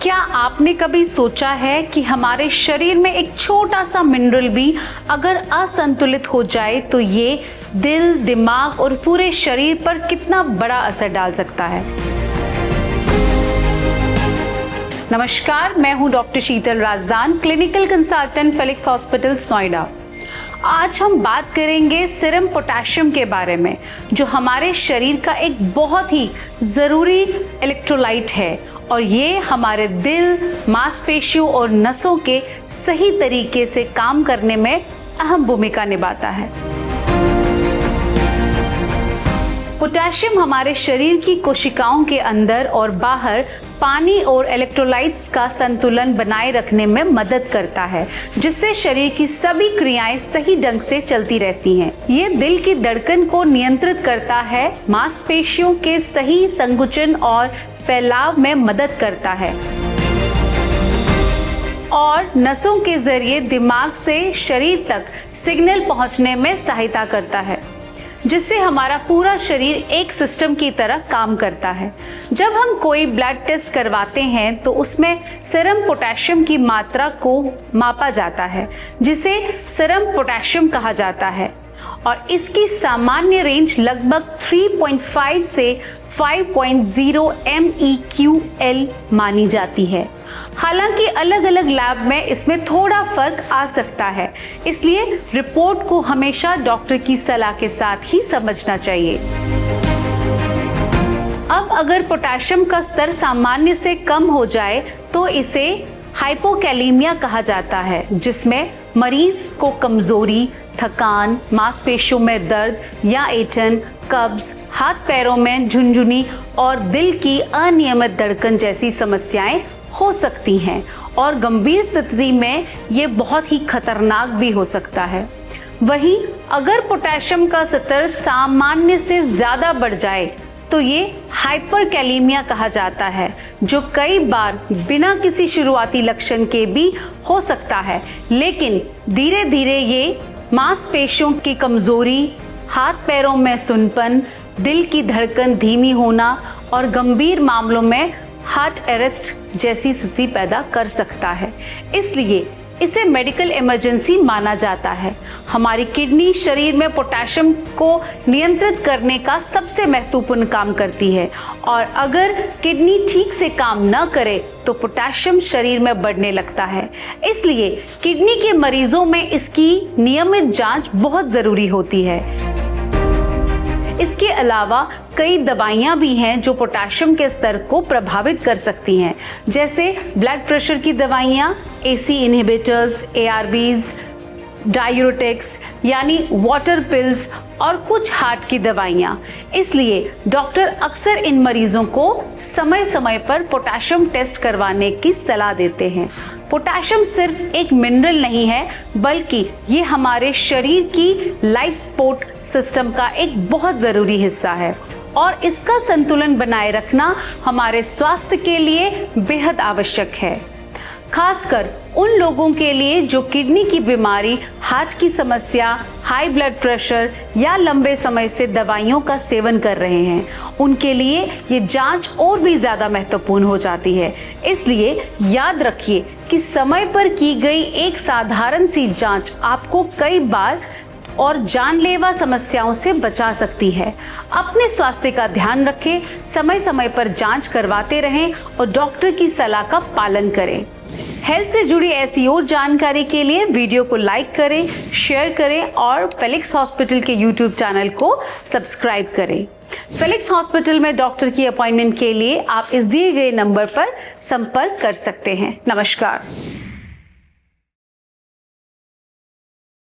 क्या आपने कभी सोचा है कि हमारे शरीर में एक छोटा सा मिनरल भी अगर असंतुलित हो जाए तो ये दिल, दिमाग और पूरे शरीर पर कितना बड़ा असर डाल सकता है। नमस्कार, मैं हूं doctor Sheetal Razdan, clinical consultant Felix hospitals Noida. आज हम बात करेंगे सीरम पोटेशियम के बारे में, जो हमारे शरीर का एक बहुत ही ज़रूरी इलेक्ट्रोलाइट है और ये हमारे दिल, मांसपेशियों और नसों के सही तरीके से काम करने में अहम भूमिका निभाता है। पोटेशियम हमारे शरीर की कोशिकाओं के अंदर और बाहर पानी और इलेक्ट्रोलाइट्स का संतुलन बनाए रखने में मदद करता है, जिससे शरीर की सभी क्रियाएं सही ढंग से चलती रहती हैं। ये दिल की धड़कन को नियंत्रित करता है, मांसपेशियों के सही संकुचन और फैलाव में मदद करता है और नसों के जरिए दिमाग से शरीर तक सिग्नल पहुंचने में सहायता करता है, जिससे हमारा पूरा शरीर एक सिस्टम की तरह काम करता है। जब हम कोई ब्लड टेस्ट करवाते हैं तो उसमें सीरम पोटेशियम की मात्रा को मापा जाता है, जिसे सीरम पोटेशियम कहा जाता है और इसकी सामान्य रेंज लगभग 3.5 से 5.0 MEQL मानी जाती है। हालांकि अलग अलग लैब में इसमें थोड़ा फर्क आ सकता है, इसलिए रिपोर्ट को हमेशा डॉक्टर की सलाह के साथ ही समझना चाहिए। अब अगर पोटेशियम का स्तर सामान्य से कम हो जाए तो इसे हाइपोकैलेमिया कहा जाता है, जिसमें मरीज को कमजोरी, थकान, मांसपेशियों में दर्द या ऐंठन, कब्ज, हाथ पैरों में झुनझुनी और दिल की अनियमित धड़कन जैसी समस्याएं हो सकती हैं और गंभीर स्थिति में ये बहुत ही खतरनाक भी हो सकता है। वहीं अगर पोटेशियम का स्तर सामान्य से ज्यादा बढ़ जाए तो ये हाइपरकैलेमिया कहा जाता है, जो कई बार बिना किसी शुरुआती लक्षण के भी हो सकता है, लेकिन धीरे धीरे ये मांसपेशियों की कमजोरी, हाथ पैरों में सुन्नपन, दिल की धड़कन धीमी होना और गंभीर मामलों में हार्ट अरेस्ट जैसी स्थिति पैदा कर सकता है। इसलिए इसे मेडिकल इमरजेंसी माना जाता है। हमारी किडनी शरीर में पोटेशियम को नियंत्रित करने का सबसे महत्वपूर्ण काम करती है और अगर किडनी ठीक से काम न करे तो पोटेशियम शरीर में बढ़ने लगता है। इसलिए किडनी के मरीजों में इसकी नियमित जांच बहुत जरूरी होती है। इसके अलावा कई दवाइयां भी हैं जो पोटेशियम के स्तर को प्रभावित कर सकती हैं, जैसे ब्लड प्रेशर की दवाइयां, AC इनहिबिटर्स, ARBs, डायूरेटिक्स यानी वाटर पिल्स और कुछ हार्ट की दवाइयां। इसलिए डॉक्टर अक्सर इन मरीजों को समय समय पर पोटेशियम टेस्ट करवाने की सलाह देते हैं। पोटेशियम सिर्फ एक मिनरल नहीं है, बल्कि ये हमारे शरीर की लाइफ सपोर्ट सिस्टम का एक बहुत ज़रूरी हिस्सा है और इसका संतुलन बनाए रखना हमारे स्वास्थ्य के लिए बेहद आवश्यक है, खासकर उन लोगों के लिए जो किडनी की बीमारी, हार्ट की समस्या, हाई ब्लड प्रेशर या लंबे समय से दवाइयों का सेवन कर रहे हैं। उनके लिए ये जांच और भी ज़्यादा महत्वपूर्ण हो जाती है। इसलिए याद रखिए कि समय पर की गई एक साधारण सी जांच आपको कई बार और जानलेवा समस्याओं से बचा सकती है। अपने स्वास्थ्य का ध्यान रखें, समय समय पर जांच करवाते रहें और डॉक्टर की सलाह का पालन करें। हेल्थ से जुड़ी ऐसी और जानकारी के लिए वीडियो को लाइक करें, शेयर करें और फेलिक्स हॉस्पिटल के YouTube चैनल को सब्सक्राइब करें। फेलिक्स हॉस्पिटल में डॉक्टर की अपॉइंटमेंट के लिए आप इस दिए गए नंबर पर संपर्क कर सकते हैं। नमस्कार।